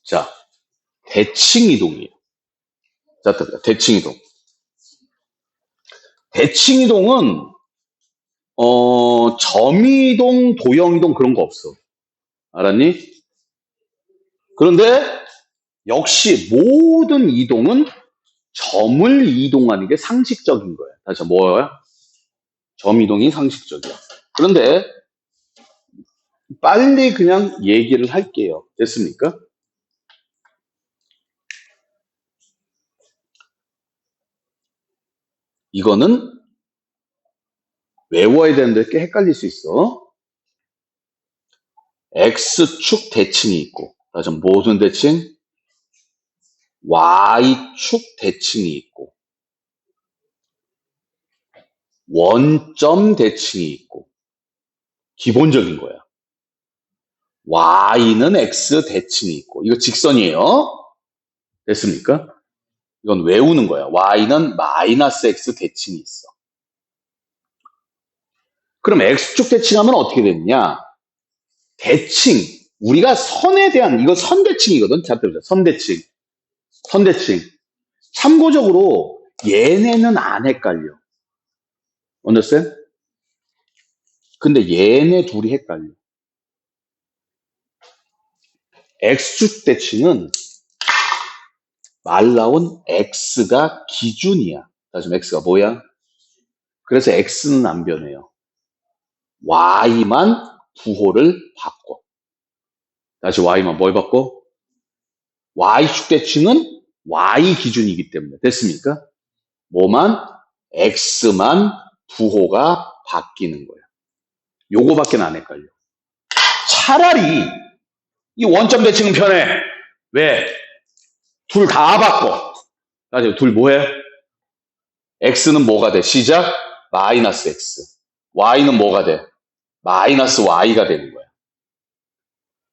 자, 대칭이동이에요. 자, 대칭이동. 대칭이동은 점이동, 도형이동 그런 거 없어. 알았니? 그런데 역시 모든 이동은 점을 이동하는 게 상식적인 거야. 다시 뭐야? 점 이동이 상식적이야. 그런데 빨리 그냥 얘기를 할게요. 됐습니까? 이거는 외워야 되는데 꽤 헷갈릴 수 있어. X축 대칭이 있고, 다시 모든 대칭, Y축 대칭이 있고, 원점 대칭이 있고, 기본적인 거야. Y는 X 대칭이 있고, 이거 직선이에요. 됐습니까? 이건 외우는 거야. Y는 마이너스 X 대칭이 있어. 그럼 X축 대칭하면 어떻게 되느냐? 대칭. 우리가 선에 대한, 이거 선대칭이거든. 자, 들어보자. 선대칭. 선대칭. 참고적으로 얘네는 안 헷갈려. understand? 근데 얘네 둘이 헷갈려. X축 대칭은 말 나온 X가 기준이야. 다시 X가 뭐야? 그래서 X는 안 변해요. Y만 부호를 바꿔. 다시 Y만 뭘 바꿔? Y축 대칭은 Y 기준이기 때문에. 됐습니까? 뭐만? X만 부호가 바뀌는 거야. 요거밖에 안 헷갈려. 차라리 이 원점 대칭은 편해. 왜? 둘 다 바꿔. 다시 둘 뭐해? X는 뭐가 돼? 시작. 마이너스 X. Y는 뭐가 돼? 마이너스 Y가 되는 거야.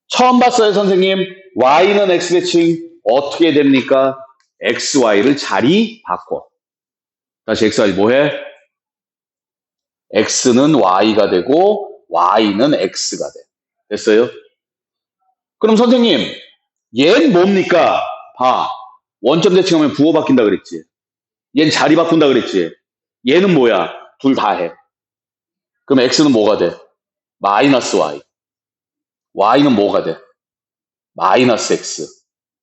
처음 봤어요, 선생님. Y는 X 대칭 어떻게 됩니까? XY를 자리 바꿔. 다시 XY 뭐해? X는 Y가 되고 Y는 X가 돼. 됐어요? 그럼 선생님, 얘는 뭡니까? 봐. 원점 대칭하면 부호 바뀐다 그랬지. 얘는 자리 바꾼다 그랬지. 얘는 뭐야? 둘 다 해. 그럼 X는 뭐가 돼? 마이너스 Y. Y는 뭐가 돼? 마이너스 X.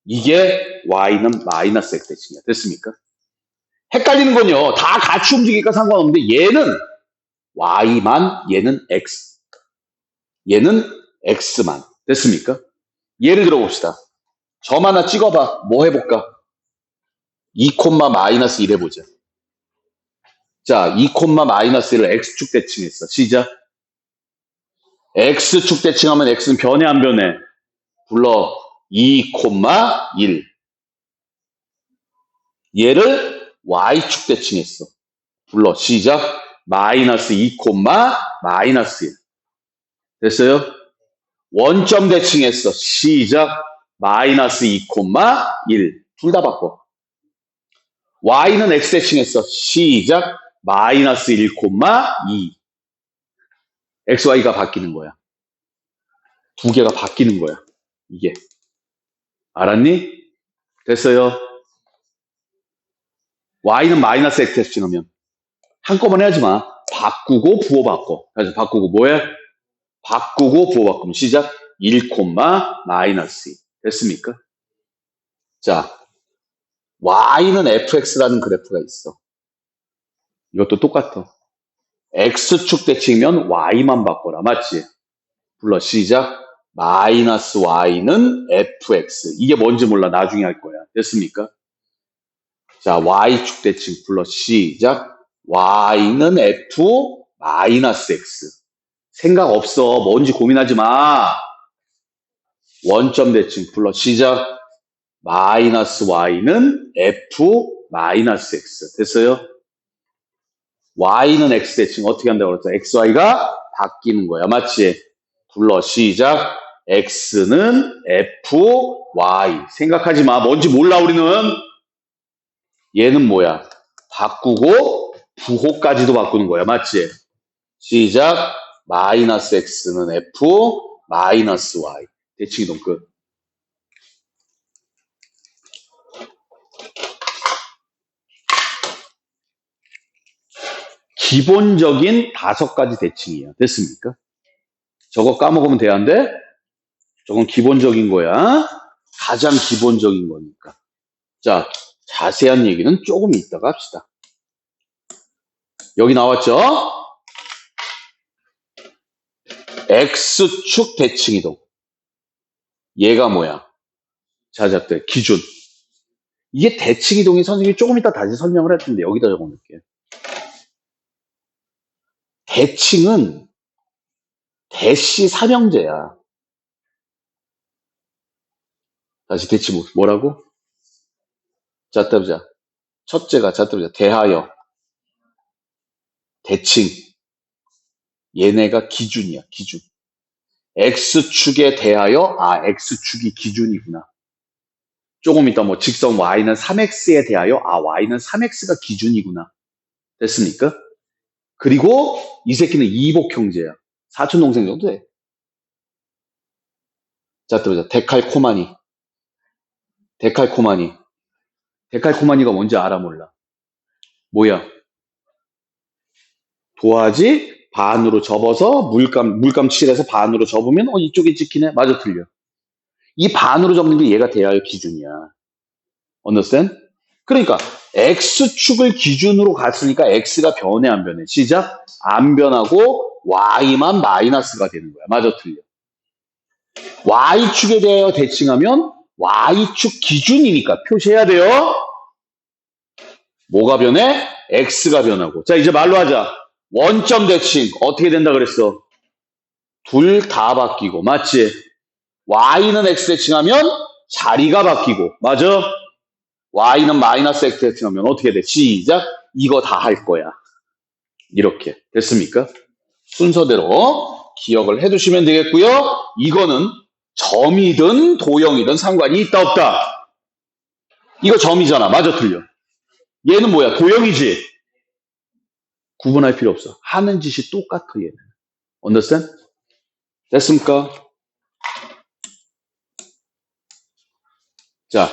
이게 Y는 마이너스 X 대칭이야. 됐습니까? 헷갈리는 건요. 다 같이 움직이니까 상관없는데 얘는 Y만, 얘는 X. 얘는 X만. 됐습니까? 예를 들어 봅시다. 점 하나 찍어봐. 뭐 해볼까? 2, 마이너스 1 해보자. 자, 2, 마이너스 1을 X축 대칭했어. 시작. X축 대칭하면 X는 변해 안 변해? 불러. 2, 1. 얘를 Y축 대칭했어. 불러. 시작. 마이너스 2, 마이너스 1. 됐어요? 원점 대칭했어. 시작. 마이너스 2, 1. 둘 다 바꿔. Y는 X 대칭했어. 시작. 마이너스 1, 2. XY가 바뀌는 거야. 두 개가 바뀌는 거야. 이게. 알았니? 됐어요? Y는 마이너스 X 대칭하면 한꺼번에 하지 마. 바꾸고 부호 바꿔. 그래서 바꾸고 뭐해? 바꾸고 부호 바꾸면 시작. 1, 마이너스 2. 됐습니까? 자, Y는 fx라는 그래프가 있어. 이것도 똑같아. X축 대칭이면 Y만 바꿔라. 맞지? 불러. 시작. 마이너스 Y는 fx. 이게 뭔지 몰라. 나중에 할 거야. 됐습니까? 자, Y축 대칭 불러. 시작. Y는 f 마이너스 x. 생각 없어. 뭔지 고민하지 마. 원점 대칭 불러. 시작. 마이너스 Y는 f 마이너스 x. 됐어요? Y는 X 대칭 어떻게 한다고 그랬어? XY가 바뀌는 거야. 맞지? 불러. 시작. X는 FY. 생각하지 마. 뭔지 몰라, 우리는. 얘는 뭐야? 바꾸고 부호까지도 바꾸는 거야. 맞지? 시작. 마이너스 X는 F 마이너스 Y. 대칭이동 끝. 기본적인 5가지 대칭이에요. 됐습니까? 저거 까먹으면 돼야 안 돼? 저건 기본적인 거야. 가장 기본적인 거니까. 자, 자세한 얘기는 조금 이따가 합시다. 여기 나왔죠? X축 대칭이동. 얘가 뭐야? 자자들 기준. 이게 대칭이동이 선생님이 조금 이따 다시 설명을 할 텐데 여기다 적어놓을게요. 대칭은 대시 삼형제야. 다시 대칭 뭐라고? 자, 따보자. 첫째가 자, 따보자. 대하여. 대칭. 얘네가 기준이야. 기준. X축에 대하여 X축이 기준이구나. 조금 이따 뭐 직선 Y는 3X에 대하여 Y는 3X가 기준이구나. 됐습니까? 그리고 이 새끼는 이복 형제야. 사촌 동생 정도 돼. 자, 또 보자. 데칼코마니. 데칼코마니. 데칼코마니가 뭔지 알아 몰라? 뭐야? 도화지 반으로 접어서 물감 칠해서 반으로 접으면 이쪽이 찍히네. 맞아 틀려. 이 반으로 접는 게 얘가 대하여 기준이야. understand? 그러니까 X축을 기준으로 갔으니까 X가 변해 안 변해? 시작. 안 변하고 Y만 마이너스가 되는 거야. 맞아 틀려. Y축에 대하여 대칭하면 Y축 기준이니까 표시해야 돼요. 뭐가 변해? X가 변하고. 자, 이제 말로 하자. 원점 대칭 어떻게 된다 그랬어? 둘 다 바뀌고. 맞지? Y는 X 대칭하면 자리가 바뀌고. 맞아? Y는 마이너스 X 대칭하면 어떻게 돼? 시작. 이거 다 할 거야. 이렇게. 됐습니까? 순서대로 기억을 해두시면 되겠고요. 이거는 점이든 도형이든 상관이 있다 없다. 이거 점이잖아. 맞아 틀려. 얘는 뭐야? 도형이지. 구분할 필요 없어. 하는 짓이 똑같아 얘는. understand? 됐습니까? 자,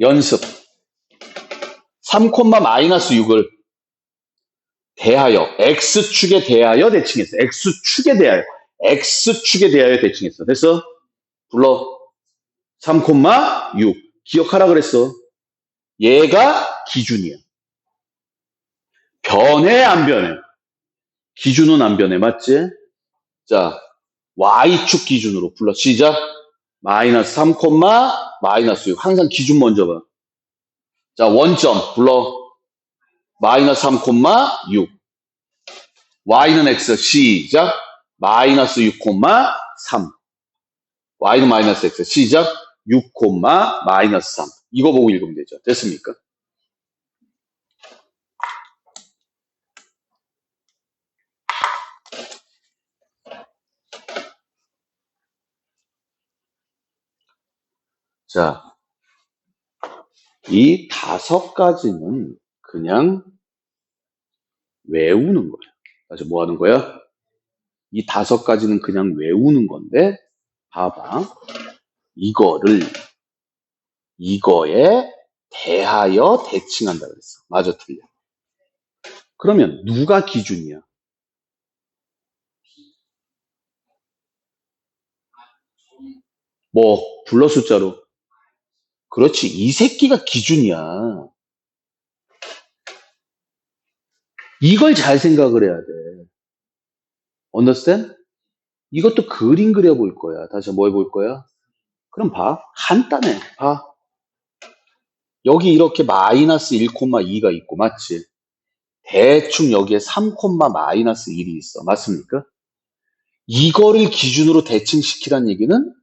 연습. 3,-6을 대하여 X축에 대하여 대칭했어. X축에 대하여. X축에 대하여 대칭했어. 됐어? 불러. 3,6. 기억하라 그랬어. 얘가 기준이야. 변해 안 변해? 기준은 안 변해. 맞지? 자, Y축 기준으로 불러. 시작. 마이너스 3, 마이너스 6. 항상 기준 먼저 봐. 자, 원점 불러. 마이너스 3, 6. Y는 X. 시작. 마이너스 6, 3. Y는 마이너스 X. 시작. 6, 마이너스 3. 이거 보고 읽으면 되죠. 됐습니까? 자, 이 5가지는 그냥 외우는 거야. 그래서 뭐 하는 거야? 이 5가지는 그냥 외우는 건데, 봐봐. 이거에 대하여 대칭한다 그랬어. 맞아, 틀려. 그러면 누가 기준이야? 뭐, 불러 숫자로. 그렇지. 이 새끼가 기준이야. 이걸 잘 생각을 해야 돼. understand? 이것도 그림 그려볼 거야. 다시 뭐 해볼 거야? 그럼 봐. 간단해. 봐. 여기 이렇게 마이너스 1,2가 있고, 맞지? 대충 여기에 3, 마이너스 1이 있어. 맞습니까? 이거를 기준으로 대칭시키란 얘기는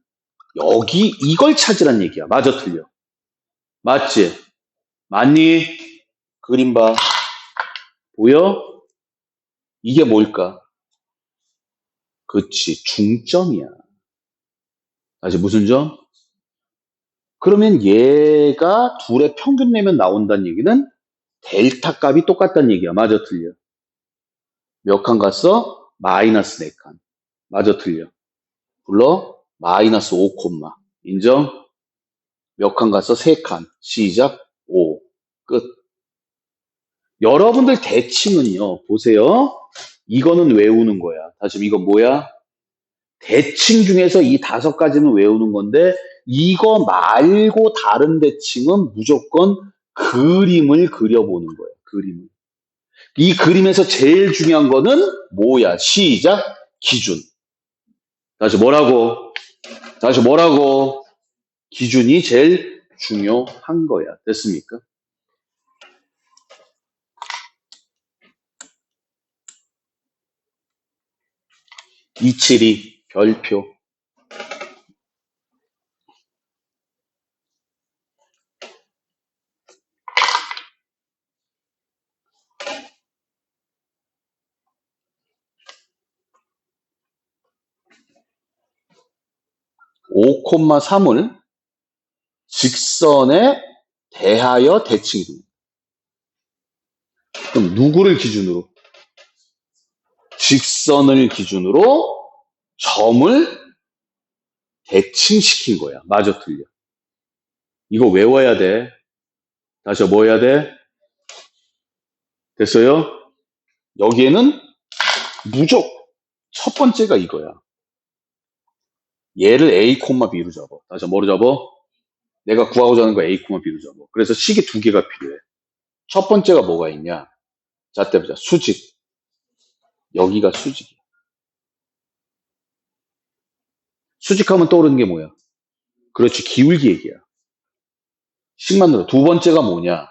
여기 이걸 찾으란 얘기야. 맞아 틀려? 맞지? 맞니? 그림 봐. 보여? 이게 뭘까? 그치, 중점이야. 다시 무슨 점? 그러면 얘가 둘의 평균 내면 나온다는 얘기는 델타 값이 똑같다는 얘기야. 맞아 틀려? 몇 칸 갔어? 마이너스 4칸. 맞아 틀려? 불러? 마이너스 5, 인정? 몇 칸 갔어? 3칸. 시작. 5. 끝. 여러분들 대칭은요, 보세요. 이거는 외우는 거야. 다시 이건 뭐야? 대칭 중에서 이 5가지는 외우는 건데, 이거 말고 다른 대칭은 무조건 그림을 그려보는 거야. 그림을. 이 그림에서 제일 중요한 거는 뭐야? 시작. 기준. 다시 뭐라고? 다시 뭐라고? 기준이 제일 중요한 거야. 됐습니까? 272 별표. 5,3을 직선에 대하여 대칭이 됩니다. 그럼 누구를 기준으로? 직선을 기준으로 점을 대칭시킨 거야. 맞아, 틀려. 이거 외워야 돼. 다시 뭐 해야 돼? 됐어요? 여기에는 무조건 첫 번째가 이거야. 얘를 A, B로 잡아. 다시 뭐로 잡아? 내가 구하고자 하는 거 A, B로 잡아. 그래서 식이 2개가 필요해. 첫 번째가 뭐가 있냐? 자, 때 보자. 수직. 여기가 수직이야. 수직하면 떠오르는 게 뭐야? 그렇지, 기울기 얘기야. 식만 들어. 두 번째가 뭐냐?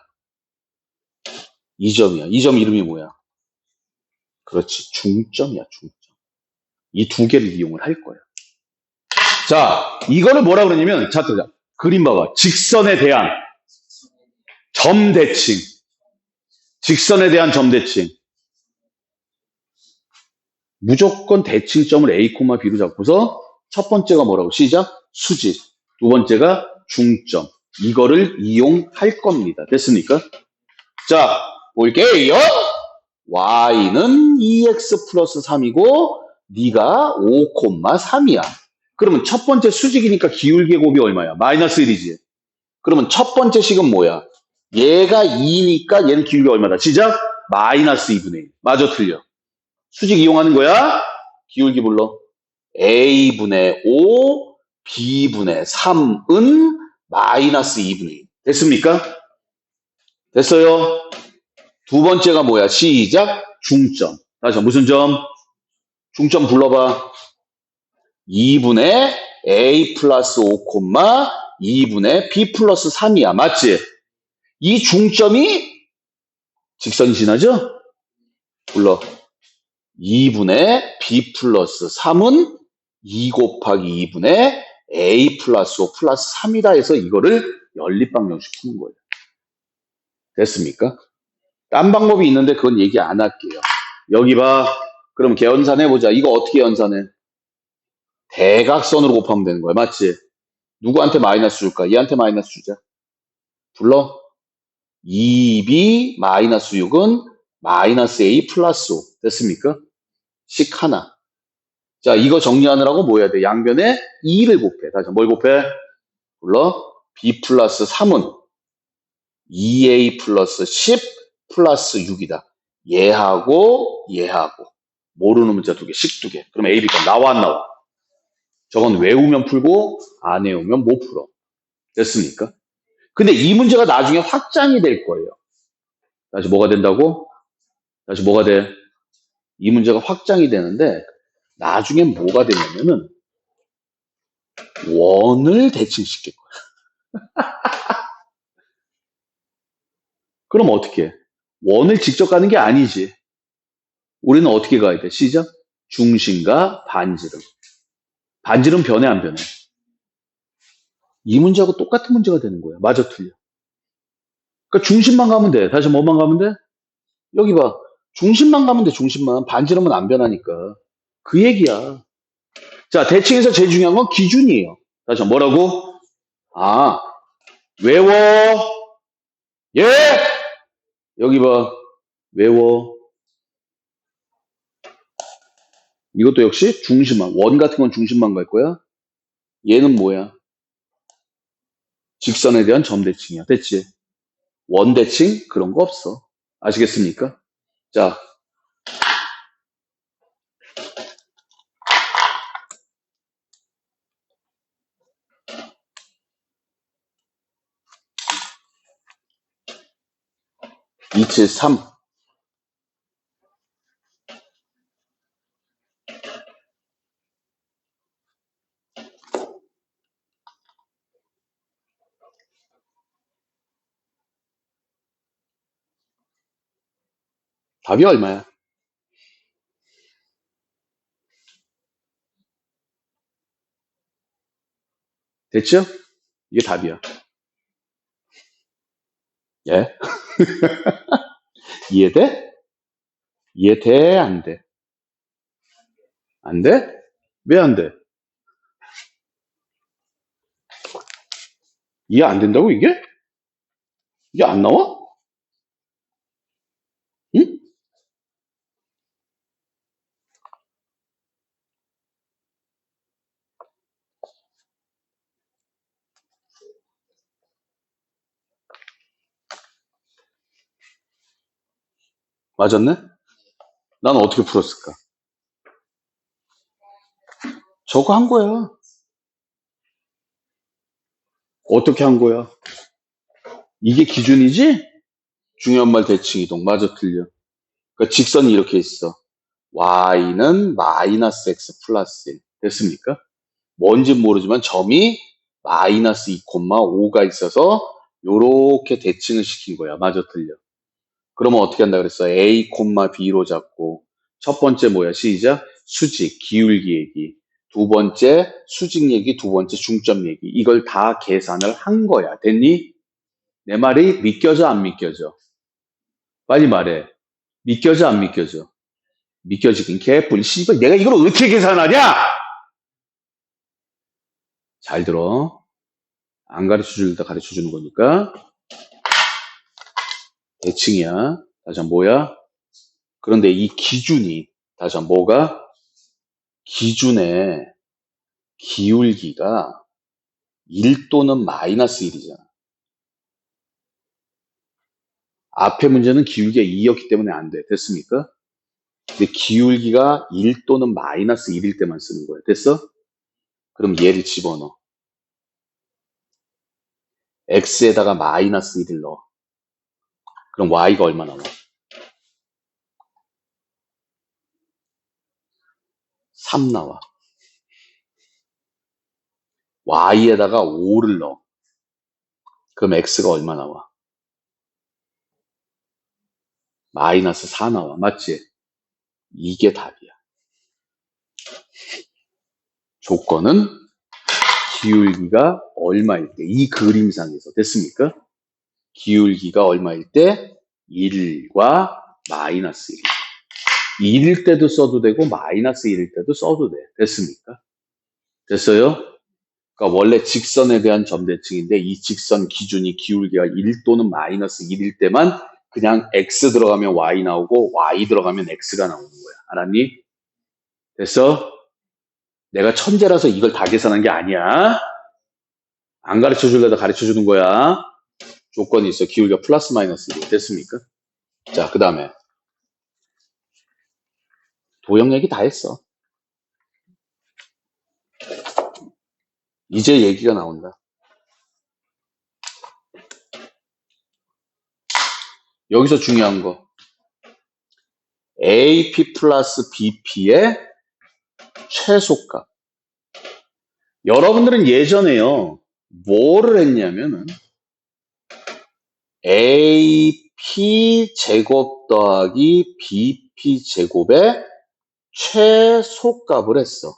이 점이야. 이 점 이름이 뭐야? 그렇지, 중점이야, 중점. 이 2개를 이용을 할 거야. 자, 이거를 뭐라 그러냐면, 자, 그림 봐봐. 직선에 대한 점 대칭. 직선에 대한 점 대칭. 무조건 대칭점을 A, B로 잡고서 첫 번째가 뭐라고? 시작. 수직. 두 번째가 중점. 이거를 이용할 겁니다. 됐습니까? 자, 볼게요. y는 2x 플러스 3이고 네가 5,3이야. 그러면 첫 번째 수직이니까 기울기의 곱이 얼마야? 마이너스 1이지. 그러면 첫 번째 식은 뭐야? 얘가 2니까 얘는 기울기 얼마다? 시작. 마이너스 2분의 1. 맞아, 틀려. 수직 이용하는 거야. 기울기 불러. a분의 5, b분의 3은 마이너스 2분의 1. 됐습니까? 됐어요? 두 번째가 뭐야? 시작. 중점. 다시 무슨 점? 중점 불러봐. 2분의 a 플러스 5, 2분의 b 플러스 3이야. 맞지? 이 중점이 직선이 지나죠? 불러. 2분의 b 플러스 3은 2 곱하기 2분의 a 플러스 5 플러스 3이다 해서 이거를 연립방정시키는 거예요. 됐습니까? 딴 방법이 있는데 그건 얘기 안 할게요. 여기 봐. 그럼 계연산해보자. 이거 어떻게 연산해? 대각선으로 곱하면 되는 거야. 맞지? 누구한테 마이너스 줄까? 얘한테 마이너스 주자. 불러. 2b 마이너스 6은 마이너스 a 플러스 5. 됐습니까? 식 하나. 자, 이거 정리하느라고 뭐 해야 돼? 양변에 2를 곱해. 다시 뭘 곱해? 불러. b 플러스 3은 2a 플러스 10 플러스 6이다. 얘하고 얘하고 모르는 문자 2개, 식 2개. 그럼 a, b가 나와 안 나와? 저건 외우면 풀고 안 외우면 못 풀어. 됐습니까? 근데 이 문제가 나중에 확장이 될 거예요. 다시 뭐가 된다고? 다시 뭐가 돼? 이 문제가 확장이 되는데 나중에 뭐가 되냐면은 원을 대칭시킬 거야. 그럼 어떻게 해? 원을 직접 가는 게 아니지. 우리는 어떻게 가야 돼? 시작. 중심과 반지름. 반지름 변해 안 변해? 이 문제하고 똑같은 문제가 되는 거야. 맞아, 틀려. 그러니까 중심만 가면 돼. 다시 뭐만 가면 돼? 여기 봐. 중심만 가면 돼, 중심만. 반지름은 안 변하니까. 그 얘기야. 자, 대칭에서 제일 중요한 건 기준이에요. 다시 뭐라고? 아, 외워. 예! 여기 봐. 외워. 이것도 역시 중심만. 원 같은 건 중심만 갈 거야. 얘는 뭐야? 직선에 대한 점 대칭이야. 됐지? 원 대칭? 그런 거 없어. 아시겠습니까? 자, (273) 답이 얼마야? 됐죠? 이게 답이야. 예? 이해돼? 이해돼? 안 돼? 안 돼? 왜 안 돼? 이해 안 된다고 이게? 이게 안 나와? 응? 맞았네? 나는 어떻게 풀었을까? 저거 한 거야. 어떻게 한 거야? 이게 기준이지? 중요한 말 대칭 이동. 맞아, 틀려. 그러니까 직선이 이렇게 있어. y는 마이너스 x 플러스 1. 됐습니까? 뭔지 모르지만 점이 마이너스 2,5가 있어서 요렇게 대칭을 시킨 거야. 맞아, 틀려. 그러면 어떻게 한다 그랬어? a, b로 잡고 첫 번째 뭐야? 시작. 수직, 기울기 얘기. 두 번째 수직 얘기, 두 번째 중점 얘기. 이걸 다 계산을 한 거야. 됐니? 내 말이 믿겨져, 안 믿겨져? 빨리 말해. 믿겨져, 안 믿겨져? 믿겨지긴 개뿔. 씨발, 내가 이걸 어떻게 계산하냐? 잘 들어. 안 가르쳐 주려다 가르쳐 주는 거니까. 대칭이야. 다시 한번 뭐야? 그런데 이 기준이, 다시 한번 뭐가? 기준의 기울기가 1 또는 마이너스 1이잖아. 앞에 문제는 기울기가 2였기 때문에 안 돼. 됐습니까? 근데 기울기가 1 또는 마이너스 1일 때만 쓰는 거야. 됐어? 그럼 얘를 집어넣어. x에다가 마이너스 1을 넣어. 그럼 y가 얼마 나와? 3 나와. y에다가 5를 넣어. 그럼 x가 얼마 나와? 마이너스 4 나와. 맞지? 이게 답이야. 조건은 기울기가 얼마일 때, 이 그림상에서. 됐습니까? 기울기가 얼마일 때? 1과 마이너스 1. 1일 때도 써도 되고 마이너스 1일 때도 써도 돼. 됐습니까? 됐어요? 그러니까 원래 직선에 대한 점대칭인데 이 직선 기준이 기울기가 1 또는 마이너스 1일 때만 그냥 x 들어가면 y 나오고 y 들어가면 x가 나오는 거야. 알았니? 됐어? 내가 천재라서 이걸 다 계산한 게 아니야. 안 가르쳐 주려다 가르쳐 주는 거야. 조건이 있어. 기울기가 플러스 마이너스 1. 됐습니까? 자, 그 다음에 도형 얘기 다 했어. 이제 얘기가 나온다. 여기서 중요한 거. AP 플러스 BP의 최소값. 여러분들은 예전에요. 뭐를 했냐면은 AP 제곱 더하기 BP 제곱의 최소값을 했어.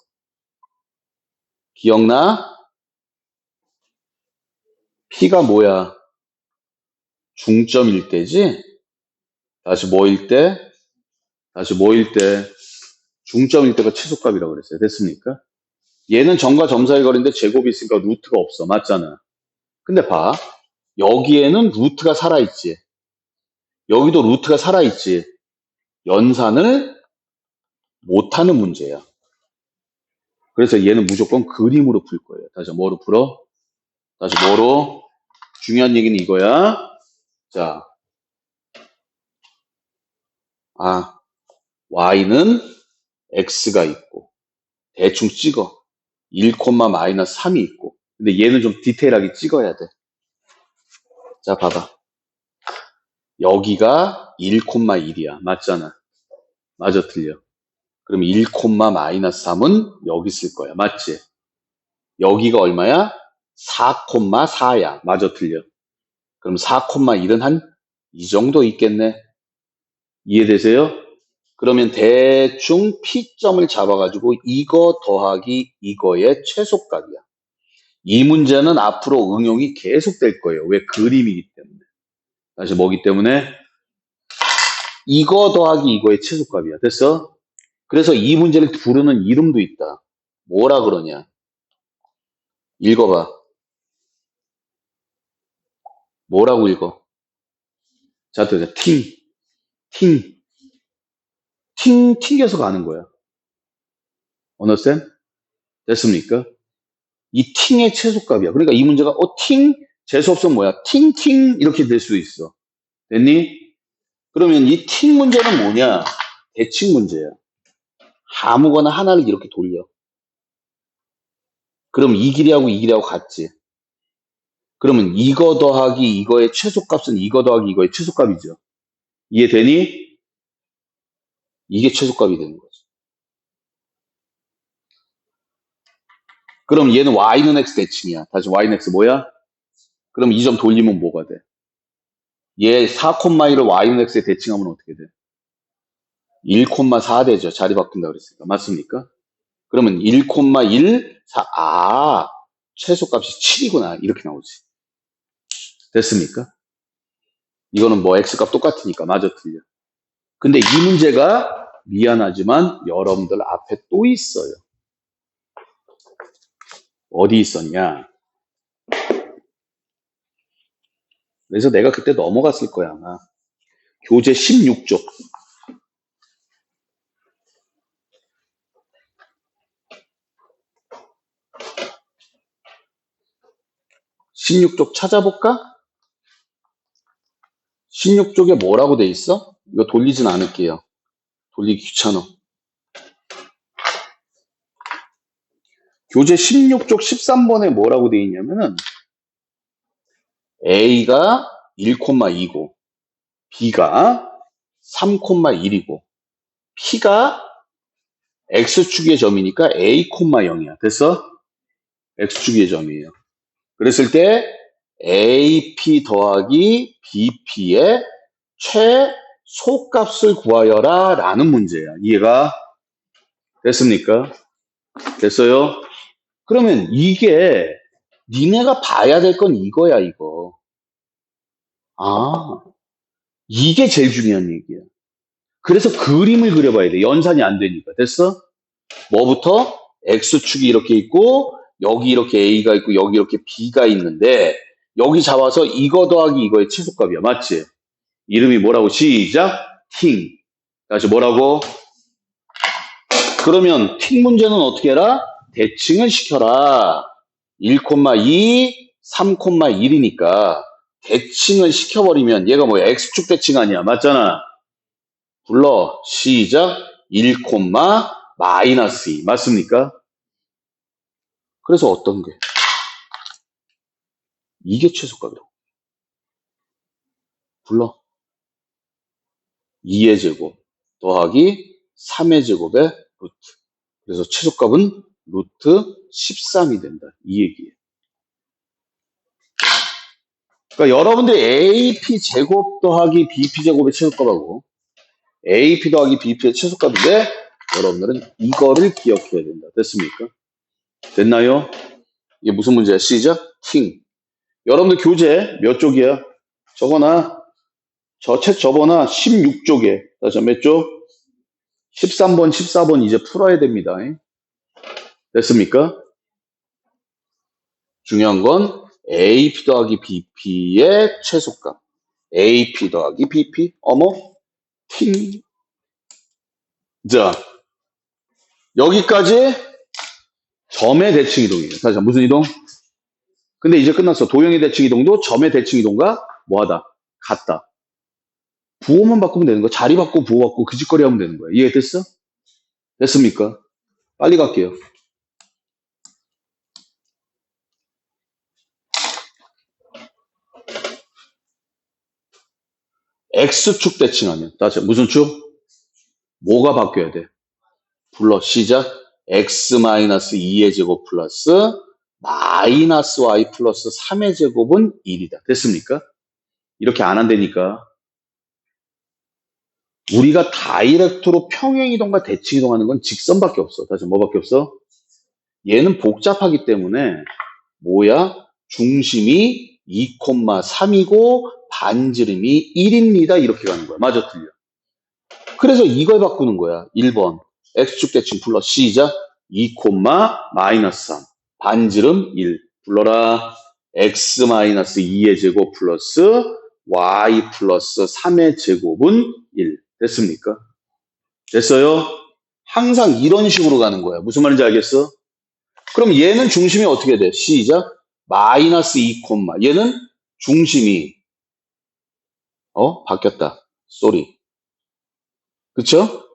기억나? P가 뭐야? 중점일 때지? 다시 뭐일 때? 다시 뭐일 때? 중점일 때가 최소값이라고 그랬어요. 됐습니까? 얘는 점과 점 사이 거리인데 제곱이 있으니까 루트가 없어. 맞잖아. 근데 봐. 여기에는 루트가 살아있지. 여기도 루트가 살아있지. 연산을 못하는 문제야. 그래서 얘는 무조건 그림으로 풀 거예요. 다시 뭐로 풀어? 다시 뭐로? 중요한 얘기는 이거야. 자, y는 x가 있고, 대충 찍어. 1, 마이너스 3이 있고. 근데 얘는 좀 디테일하게 찍어야 돼. 자, 봐봐. 여기가 1, 1이야. 맞잖아. 맞아, 틀려. 그럼 1, 마이너스 3은 여기 쓸 거야. 맞지? 여기가 얼마야? 4, 4야. 맞아, 틀려. 그럼 4, 1은 한 이 정도 있겠네. 이해되세요? 그러면 대충 P점을 잡아가지고 이거 더하기 이거의 최소값이야. 이 문제는 앞으로 응용이 계속 될 거예요. 왜? 그림이기 때문에. 다시 뭐기 때문에? 이거 더하기 이거의 최소값이야. 됐어? 그래서 이 문제를 부르는 이름도 있다. 뭐라 그러냐? 읽어봐. 뭐라고 읽어? 자, 들어가. 팅. 튕겨서 가는 거야. 언어쌤? 됐습니까? 이 팅의 최소값이야. 그러니까 이 문제가, 재수없으면 뭐야? 팅, 이렇게 될 수 있어. 됐니? 그러면 이 팅 문제는 뭐냐? 대칭 문제야. 아무거나 하나를 이렇게 돌려. 그럼 이 길이하고 이 길이하고 같지. 그러면 이거 더하기 이거의 최소값은 이거 더하기 이거의 최소값이죠. 이해되니? 이게 최소값이 되는 거죠. 그럼 얘는 y는 x 대칭이야. 다시 y는 x 뭐야? 그럼 이 점 돌리면 뭐가 돼? 얘 4,1을 y는 x에 대칭하면 어떻게 돼? 1,4 되죠. 자리 바꾼다 그랬으니까. 맞습니까? 그러면 1,1, 4, 최소값이 7이구나. 이렇게 나오지. 됐습니까? 이거는 뭐 x값 똑같으니까 맞아 틀려. 근데 이 문제가 미안하지만 여러분들 앞에 또 있어요. 어디 있었냐? 그래서 내가 그때 넘어갔을 거야 아마. 교재 16쪽. 16쪽 찾아볼까? 16쪽에 뭐라고 돼 있어? 이거 돌리진 않을게요. 돌리기 귀찮아. 교재 16쪽 13번에 뭐라고 돼 있냐면은 A가 1,2고 B가 3,1이고 P가 X축의 점이니까 A, 0이야. 됐어? X축의 점이에요. 그랬을 때 AP 더하기 BP의 최소값을 구하여라 라는 문제야. 이해가 됐습니까? 됐어요? 그러면 이게 니네가 봐야 될 건 이거야, 이거. 이게 제일 중요한 얘기야. 그래서 그림을 그려봐야 돼. 연산이 안 되니까. 됐어? 뭐부터? X축이 이렇게 있고 여기 이렇게 A가 있고 여기 이렇게 B가 있는데 여기 잡아서 이거 더하기 이거의 최소값이야. 맞지? 이름이 뭐라고? 시작! 팅. 다시 뭐라고? 그러면 팅 문제는 어떻게 해라? 대칭을 시켜라. 1,2, 3,1이니까 대칭을 시켜버리면 얘가 뭐야? X축 대칭 아니야. 맞잖아. 불러. 시작. 1, 마이너스 2. 맞습니까? 그래서 어떤 게? 이게 최소값이라고. 불러. 2의 제곱 더하기 3의 제곱의 루트. 그래서 최소값은 루트 13이 된다. 이 얘기예요. 그러니까 여러분들이 AP 제곱 더하기 BP 제곱의 최소값하고 AP 더하기 BP의 최소값인데 여러분들은 이거를 기억해야 된다. 됐습니까? 됐나요? 이게 무슨 문제야? 시작. 팅. 여러분들 교재 몇 쪽이야? 저거나 저 책 접어나 16쪽에 몇 쪽? 13번, 14번 이제 풀어야 됩니다. 됐습니까? 중요한 건 AP 더하기 BP의 최소값. AP 더하기 BP. 어머? 팅. 자, 여기까지 점의 대칭 이동이에요. 다시 무슨 이동? 근데 이제 끝났어. 도형의 대칭 이동도 점의 대칭 이동과 뭐하다? 같다. 부호만 바꾸면 되는 거야. 자리 바꾸고 부호 바꾸고 그 짓거리 하면 되는 거야. 이해됐어? 됐습니까? 빨리 갈게요. X축 대칭하면. 다시 무슨 축? 뭐가 바뀌어야 돼? 불러. 시작. X-2의 제곱 플러스 마이너스 Y 플러스 3의 제곱은 1이다. 됐습니까? 이렇게 안 한다니까. 우리가 다이렉트로 평행이동과 대칭이동하는 건 직선밖에 없어. 다시 뭐밖에 없어? 얘는 복잡하기 때문에 뭐야? 중심이 2,3이고 반지름이 1입니다. 이렇게 가는 거야. 맞아, 틀려. 그래서 이걸 바꾸는 거야. 1번. X축 대칭 불러. 시작. 2, 마이너스 3. 반지름 1. 불러라. X-2의 제곱 플러스 Y 플러스 3의 제곱은 1. 됐습니까? 됐어요? 항상 이런 식으로 가는 거야. 무슨 말인지 알겠어? 그럼 얘는 중심이 어떻게 돼? 시작. 마이너스 2, 얘는 중심이 바뀌었다. 쏘리. 그쵸?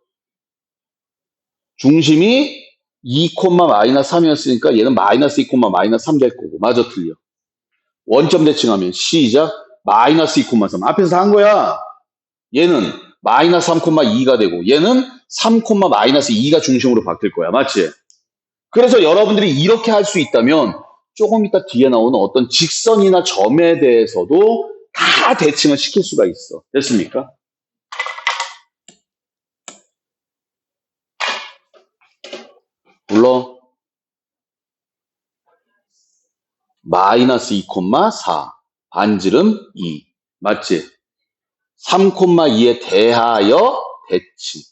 중심이 2, 마이너스 3이었으니까 얘는 마이너스 2, 마이너스 3 될 거고. 맞아, 틀려. 원점 대칭하면 시작. 마이너스 2, 3. 앞에서 다 한 거야. 얘는 마이너스 3, 2가 되고 얘는 3, 마이너스 2가 중심으로 바뀔 거야. 맞지? 그래서 여러분들이 이렇게 할 수 있다면 조금 이따 뒤에 나오는 어떤 직선이나 점에 대해서도 다 대칭을 시킬 수가 있어. 됐습니까? 물론 마이너스 2, 4 반지름 2 맞지? 3, 2에 대하여 대칭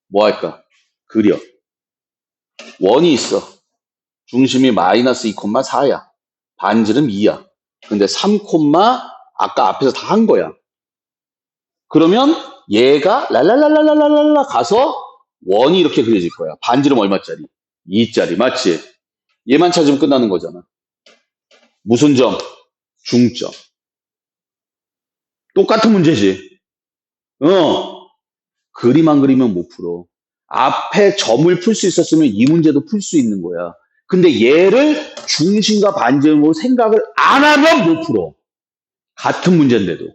뭐 할까? 그려 원이 있어. 중심이 마이너스 2, 4야. 반지름 2야. 근데 3, 아까 앞에서 다 한 거야. 그러면 얘가 랄랄랄랄랄랄라 가서 원이 이렇게 그려질 거야. 반지름 얼마짜리? 2짜리. 맞지? 얘만 찾으면 끝나는 거잖아. 무슨 점? 중점. 똑같은 문제지. 그림 안 그리면 못 풀어. 앞에 점을 풀 수 있었으면 이 문제도 풀 수 있는 거야. 근데 얘를 중심과 반지름으로 생각을 안 하면 못 풀어. 같은 문제인데도.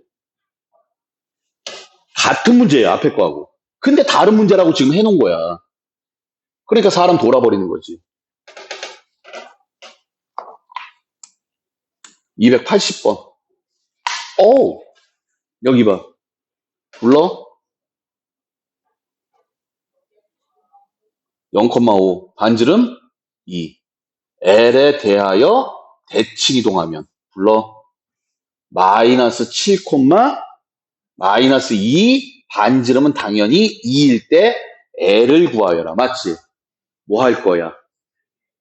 같은 문제야, 앞에 거하고. 근데 다른 문제라고 지금 해놓은 거야. 그러니까 사람 돌아버리는 거지. 280번. 오, 여기 봐. 불러? 0,5. 반지름 2. L에 대하여 대칭 이동하면. 불러? 마이너스 7, 마이너스 2. 반지름은 당연히 2일 때 L을 구하여라. 맞지? 뭐 할 거야?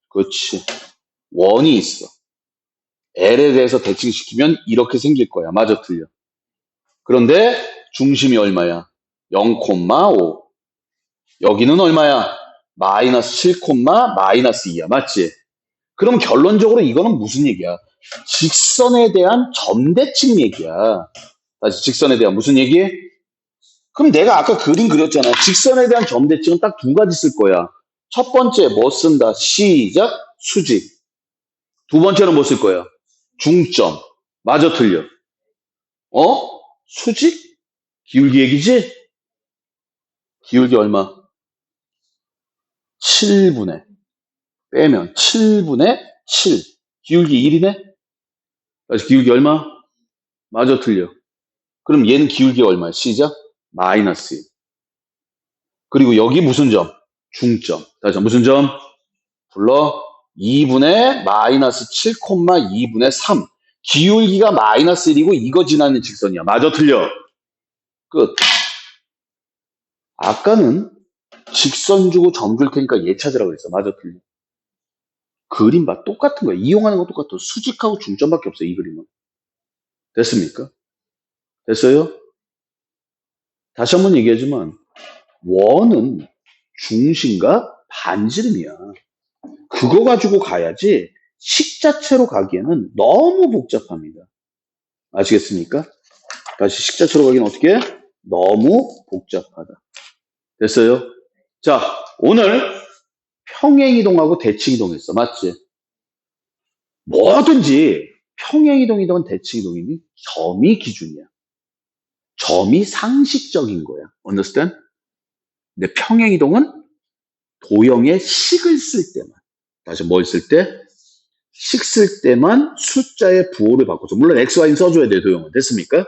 그렇지. 원이 있어. L에 대해서 대칭시키면 이렇게 생길 거야. 맞아, 틀려. 그런데 중심이 얼마야? 0,5. 여기는 얼마야? 마이너스 7, 마이너스 2야. 맞지? 그럼 결론적으로 이거는 무슨 얘기야? 직선에 대한 점대칭 얘기야. 다시 직선에 대한 무슨 얘기? 그럼 내가 아까 그림 그렸잖아. 직선에 대한 점대칭은 딱 두 가지 쓸 거야. 첫 번째 뭐 쓴다? 시작. 수직. 두 번째는 뭐 쓸 거야? 중점. 맞아, 틀려? 수직? 기울기 얘기지? 기울기 얼마? 7분의 빼면 7분의 7. 기울기 1이네? 다시 기울기 얼마? 맞아, 틀려? 그럼 얘는 기울기 얼마야? 시작. 마이너스 1. 그리고 여기 무슨 점? 중점. 다시 무슨 점? 불러. 2분의 마이너스 7, 2분의 3. 기울기가 마이너스 1이고 이거 지나는 직선이야. 맞아, 틀려? 끝. 아까는 직선 주고 점 줄 테니까 얘 찾으라고 그랬어. 맞아, 틀려? 그림 봐. 똑같은 거야. 이용하는 거 똑같아. 수직하고 중점밖에 없어, 이 그림은. 됐습니까? 됐어요? 다시 한번 얘기하지만 원은 중심과 반지름이야. 그거 가지고 가야지 식 자체로 가기에는 너무 복잡합니다. 아시겠습니까? 다시 식 자체로 가기는 어떻게 해? 너무 복잡하다. 됐어요? 자, 오늘 평행이동하고 대칭이동했어. 맞지? 뭐든지 평행이동이든 대칭이동이니 점이 기준이야. 점이 상식적인 거야. understand? 근데 평행이동은 도형의 식을 쓸 때만. 다시 뭘 쓸 때? 식 쓸 때만 숫자의 부호를 바꿔서. 물론 x, y는 써줘야 돼, 도형은. 됐습니까?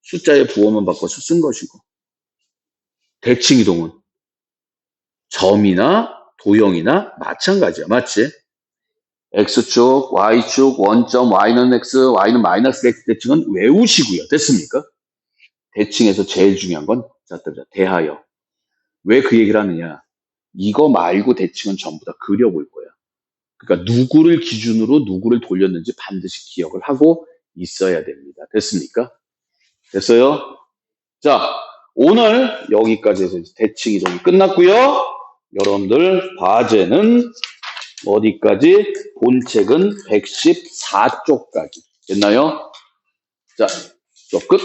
숫자의 부호만 바꿔서 쓴 것이고. 대칭이동은 점이나 도형이나 마찬가지야. 맞지? x축, y축, 원점, y는 x, y는 마이너스 x 대칭은 외우시고요. 됐습니까? 대칭에서 제일 중요한 건 대하여. 왜 그 얘기를 하느냐? 이거 말고 대칭은 전부 다 그려볼 거야. 그러니까 누구를 기준으로 누구를 돌렸는지 반드시 기억을 하고 있어야 됩니다. 됐습니까? 됐어요? 자, 오늘 여기까지 해서 대칭 이동이 끝났고요. 여러분들 과제는 어디까지? 본책은 114쪽까지. 됐나요? 자, 저 끝.